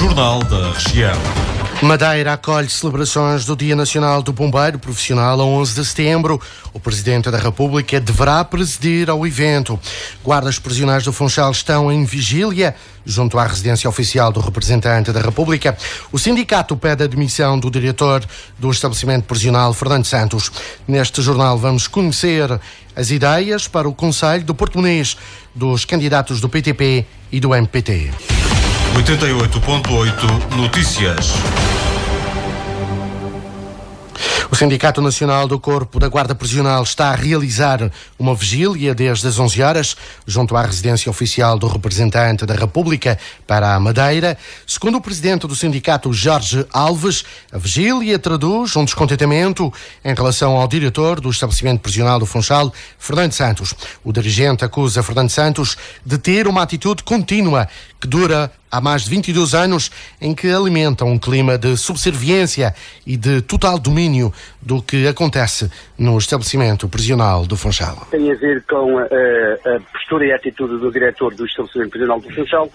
Jornal da Região. Madeira acolhe celebrações do Dia Nacional do Bombeiro Profissional a 11 de setembro. O Presidente da República deverá presidir ao evento. Guardas prisionais do Funchal estão em vigília junto à residência oficial do representante da República. O sindicato pede a demissão do diretor do estabelecimento prisional, Fernando Santos. Neste jornal vamos conhecer as ideias para o Conselho do Porto-Muniz dos candidatos do PTP e do MPT. 88.8 Notícias. O Sindicato Nacional do Corpo da Guarda Prisional está a realizar uma vigília desde as 11 horas junto à residência oficial do representante da República para a Madeira. Segundo o presidente do sindicato, Jorge Alves, a vigília traduz um descontentamento em relação ao diretor do estabelecimento prisional do Funchal, Fernando Santos. O dirigente acusa Fernando Santos de ter uma atitude contínua que dura há mais de 22 anos, em que alimenta um clima de subserviência e de total domínio do que acontece no estabelecimento prisional do Funchal. Tem a ver com a postura e a atitude do diretor do estabelecimento prisional do Funchal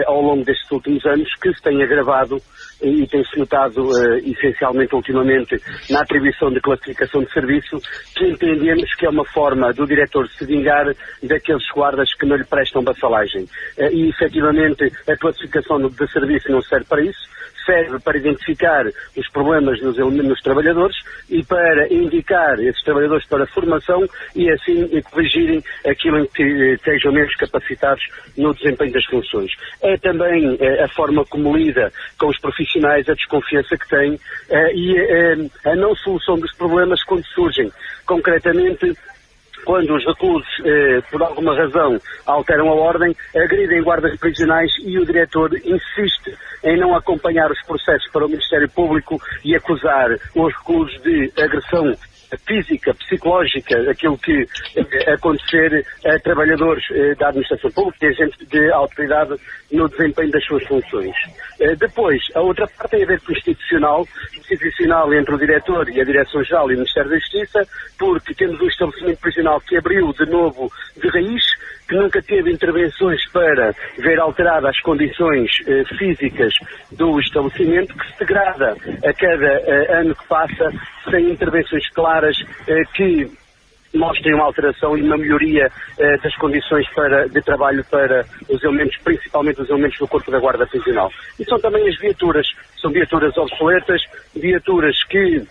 ao longo destes últimos anos, que se tem agravado e tem-se notado essencialmente ultimamente na atribuição de classificação de serviço, que entendemos que é uma forma do diretor se vingar daqueles guardas que não lhe prestam vassalagem. E efetivamente a classificação de serviço não serve para isso, serve para identificar os problemas nos trabalhadores e para indicar esses trabalhadores para formação e assim corrigirem aquilo em que estejam menos capacitados no desempenho das funções. É também a forma como lida com os profissionais, a desconfiança que tem e a não solução dos problemas quando surgem. Concretamente, quando os reclusos, por alguma razão, alteram a ordem, agridem guardas prisionais e o diretor insiste em não acompanhar os processos para o Ministério Público e acusar os reclusos de agressão física, psicológica, aquilo que acontecer a trabalhadores da administração pública e agentes de autoridade no desempenho das suas funções. Depois, a outra parte tem a ver com o institucional entre o diretor e a Direção-Geral e o Ministério da Justiça, porque temos um estabelecimento prisional que abriu de novo de raiz, que nunca teve intervenções para ver alteradas as condições físicas do estabelecimento, que se degrada a cada ano que passa, sem intervenções claras que mostrem uma alteração e uma melhoria das condições de trabalho para os elementos, principalmente os elementos do Corpo da Guarda Prisional. E são também as viaturas, são viaturas obsoletas, viaturas que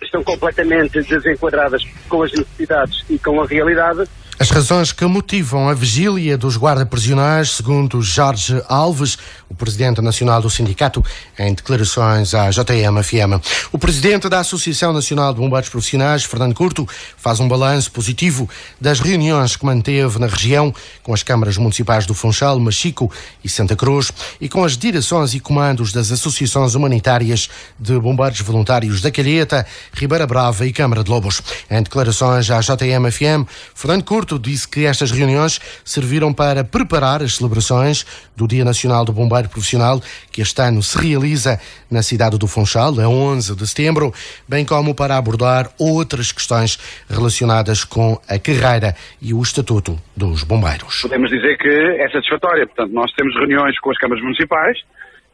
estão completamente desenquadradas com as necessidades e com a realidade. As razões que motivam a vigília dos guarda-prisionais, segundo Jorge Alves, o presidente nacional do sindicato, em declarações à JM-FM. O presidente da Associação Nacional de Bombeiros Profissionais, Fernando Curto, faz um balanço positivo das reuniões que manteve na região com as câmaras municipais do Funchal, Machico e Santa Cruz e com as direções e comandos das associações humanitárias de bombeiros voluntários da Calheta, Ribeira Brava e Câmara de Lobos. Em declarações à JM-FM, Fernando Curto disse que estas reuniões serviram para preparar as celebrações do Dia Nacional do Bombeiro Profissional, que este ano se realiza na cidade do Funchal, a 11 de setembro, bem como para abordar outras questões relacionadas com a carreira e o estatuto dos bombeiros. Podemos dizer que é satisfatória. Portanto, nós temos reuniões com as câmaras municipais,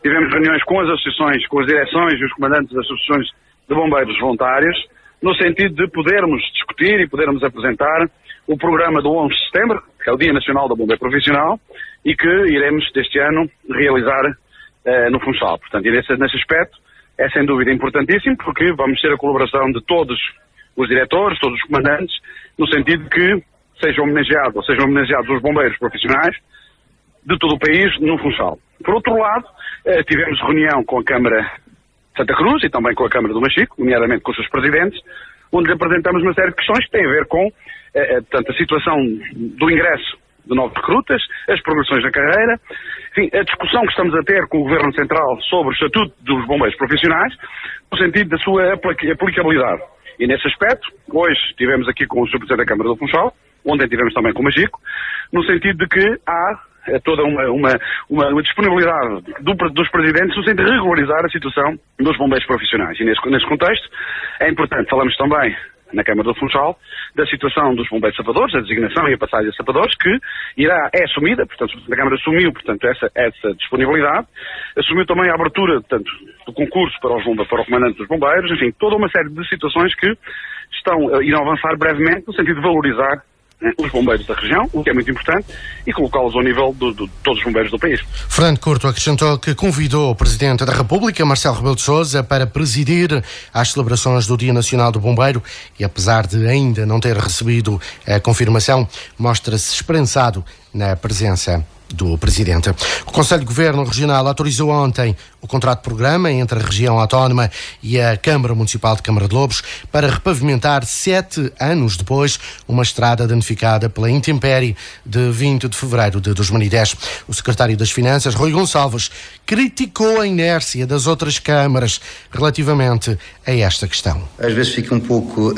tivemos reuniões com as associações, com as direções e os comandantes das associações de bombeiros voluntários, no sentido de podermos discutir e podermos apresentar o programa do 11 de setembro, que é o Dia Nacional do Bombeiro Profissional, e que iremos, deste ano, realizar no Funchal. Portanto, e nesse aspecto, é sem dúvida importantíssimo, porque vamos ter a colaboração de todos os diretores, todos os comandantes, no sentido que sejam homenageados os bombeiros profissionais de todo o país no Funchal. Por outro lado, tivemos reunião com a Câmara de Santa Cruz e também com a Câmara do Machico, nomeadamente com os seus presidentes, onde lhe apresentamos uma série de questões que têm a ver com portanto, a situação do ingresso de novos recrutas, as progressões na carreira, enfim, a discussão que estamos a ter com o Governo Central sobre o Estatuto dos Bombeiros Profissionais, no sentido da sua aplicabilidade. E nesse aspecto, hoje estivemos aqui com o Sr. Presidente da Câmara do Funchal, ontem estivemos também com o Machico, no sentido de que há toda uma disponibilidade dos presidentes no sentido de regularizar a situação dos bombeiros profissionais. E nesse contexto é importante, falamos também na Câmara do Funchal, da situação dos bombeiros sapadores, a designação e a passagem de sapadores, que é assumida, portanto, a Câmara assumiu, portanto, essa disponibilidade, assumiu também a abertura, portanto, do concurso para o comandante dos bombeiros, enfim, toda uma série de situações que irão avançar brevemente no sentido de valorizar os bombeiros da região, o que é muito importante, e colocá-los ao nível de todos os bombeiros do país. Fernando Couto acrescentou que convidou o Presidente da República, Marcelo Rebelo de Sousa, para presidir as celebrações do Dia Nacional do Bombeiro e, apesar de ainda não ter recebido a confirmação, mostra-se esperançado na presença do Presidente. O Conselho de Governo Regional autorizou ontem o contrato de programa entre a região autónoma e a Câmara Municipal de Câmara de Lobos para repavimentar 7 anos depois uma estrada danificada pela intempérie de 20 de fevereiro de 2010. O Secretário das Finanças, Rui Gonçalves, criticou a inércia das outras câmaras relativamente a esta questão. Às vezes fica um pouco,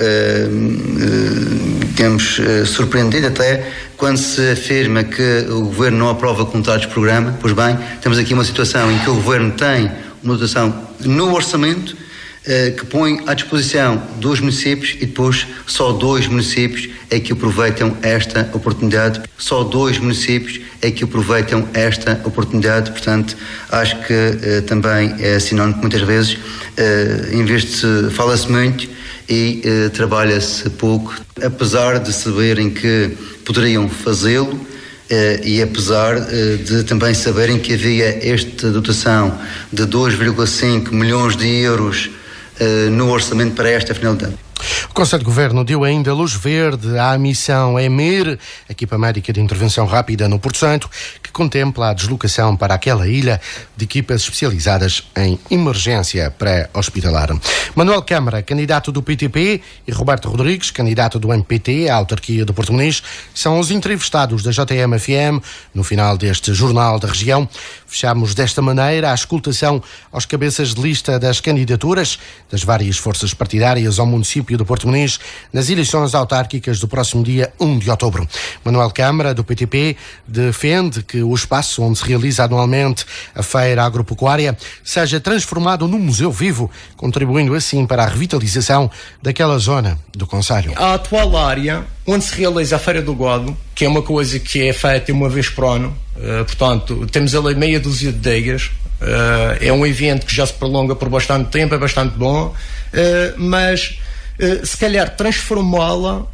surpreendido até quando se afirma que o Governo não aprova contratos de programa. Pois bem, temos aqui uma situação em que o Governo tem uma dotação no orçamento que põe à disposição dos municípios e depois só 2 municípios é que aproveitam esta oportunidade. Só 2 municípios é que aproveitam esta oportunidade. Portanto, acho que também é sinónimo que muitas vezes, em vez de fala-se muito e trabalha-se pouco, apesar de saberem que poderiam fazê-lo e apesar de também saberem que havia esta dotação de 2,5 milhões de euros no orçamento para esta finalidade. O Conselho de Governo deu ainda luz verde à missão EMIR, equipa médica de intervenção rápida no Porto Santo, que contempla a deslocação para aquela ilha de equipas especializadas em emergência pré-hospitalar. Manuel Câmara, candidato do PTP, e Roberto Rodrigues, candidato do MPT à autarquia do Porto Muniz, são os entrevistados da JTM-FM no final deste Jornal da Região. Fechamos desta maneira a escutação aos cabeças de lista das candidaturas das várias forças partidárias ao município do Porto Muniz nas eleições autárquicas do próximo dia 1 de outubro. Manuel Câmara, do PTP, defende que o espaço onde se realiza anualmente a feira agropecuária seja transformado num museu vivo, contribuindo assim para a revitalização daquela zona do concelho. A atual área onde se realiza a Feira do Gado, que é uma coisa que é feita uma vez por ano, portanto, temos ali meia dúzia de adeias, é um evento que já se prolonga por bastante tempo, é bastante bom, mas se calhar transformá-la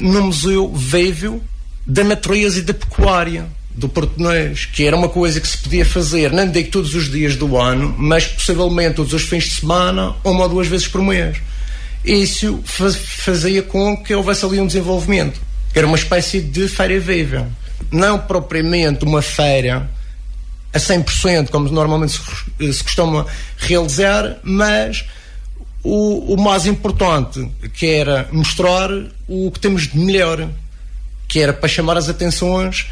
num museu vivo da natureza e da pecuária do Porto Muniz, que era uma coisa que se podia fazer, não digo todos os dias do ano, mas possivelmente todos os fins de semana, 1 ou 2 vezes por mês. Isso fazia com que houvesse ali um desenvolvimento. Era uma espécie de feira viva. Não propriamente uma feira a 100%, como normalmente se costuma realizar, mas o mais importante, que era mostrar o que temos de melhor, que era para chamar as atenções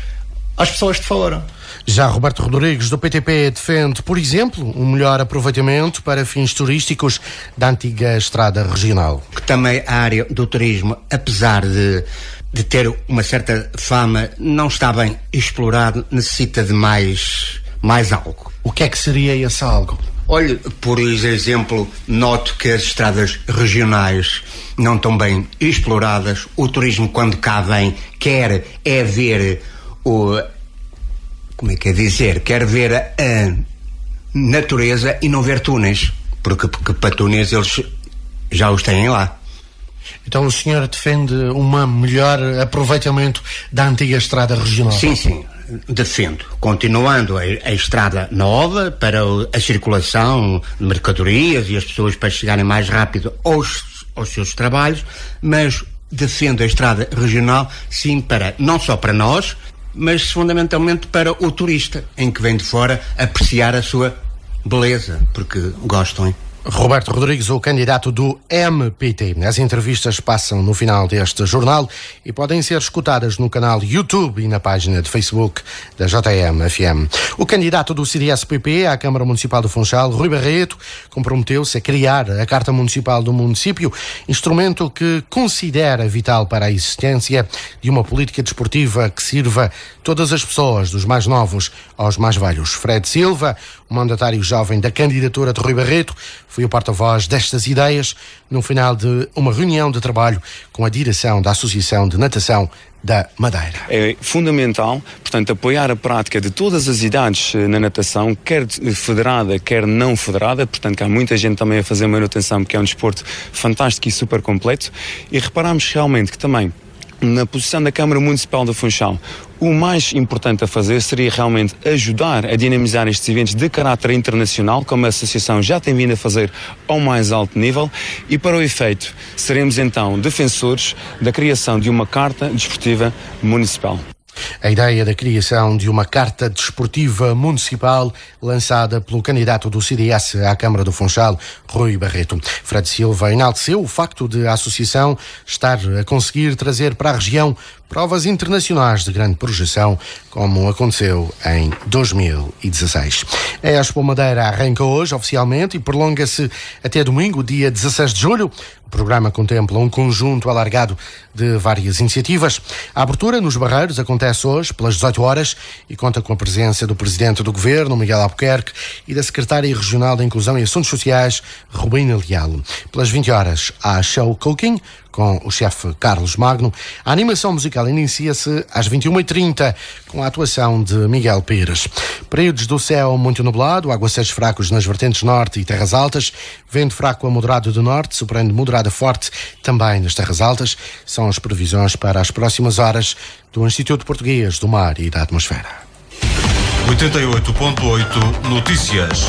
às pessoas de fora. Já Roberto Rodrigues, do PTP, defende, por exemplo, um melhor aproveitamento para fins turísticos da antiga estrada regional. Que também a área do turismo, apesar de ter uma certa fama, não está bem explorado, necessita de mais algo. O que é que seria esse algo? Olha, por exemplo, noto que as estradas regionais não estão bem exploradas. O turismo, quando cá vem, quer ver quer ver a natureza e não ver túneis, porque para túneis eles já os têm lá. Então o senhor defende um melhor aproveitamento da antiga estrada regional? Sim, defendo. Continuando a estrada nova para a circulação de mercadorias e as pessoas para chegarem mais rápido aos seus trabalhos, mas defendo a estrada regional, sim, não só para nós, mas fundamentalmente para o turista, em que vem de fora apreciar a sua beleza, porque gostam. Roberto Rodrigues, o candidato do MPT. As entrevistas passam no final deste jornal e podem ser escutadas no canal YouTube e na página de Facebook da JTM-FM. O candidato do CDS-PP à Câmara Municipal do Funchal, Rui Barreto, comprometeu-se a criar a Carta Municipal do município, instrumento que considera vital para a existência de uma política desportiva que sirva todas as pessoas, dos mais novos aos mais velhos. Fred Silva, o mandatário jovem da candidatura de Rui Barreto, foi o porta-voz destas ideias no final de uma reunião de trabalho com a direção da Associação de Natação da Madeira. É fundamental, portanto, apoiar a prática de todas as idades na natação, quer federada, quer não federada, portanto, que há muita gente também a fazer manutenção, porque é um desporto fantástico e super completo, e reparamos realmente que também, na posição da Câmara Municipal do Funchal, o mais importante a fazer seria realmente ajudar a dinamizar estes eventos de caráter internacional, como a Associação já tem vindo a fazer ao mais alto nível, e para o efeito seremos então defensores da criação de uma Carta Desportiva Municipal. A ideia da criação de uma Carta Desportiva Municipal lançada pelo candidato do CDS à Câmara do Funchal, Rui Barreto. Fred Silva enalteceu o facto de a associação estar a conseguir trazer para a região provas internacionais de grande projeção, como aconteceu em 2016. A Expo Madeira arranca hoje oficialmente e prolonga-se até domingo, dia 16 de julho. O programa contempla um conjunto alargado de várias iniciativas. A abertura nos Barreiros acontece hoje, pelas 18 horas, e conta com a presença do Presidente do Governo, Miguel Albuquerque, e da Secretária Regional da Inclusão e Assuntos Sociais, Rubina Leal. Pelas 20 horas, há show cooking, com o chefe Carlos Magno. A animação musical inicia-se às 21h30, com a atuação de Miguel Pires. Períodos do céu muito nublado, aguaceiros fracos nas vertentes norte e terras altas, vento fraco a moderado do norte, superando moderado a forte também nas terras altas. São as previsões para as próximas horas do Instituto Português do Mar e da Atmosfera. 88.8 Notícias.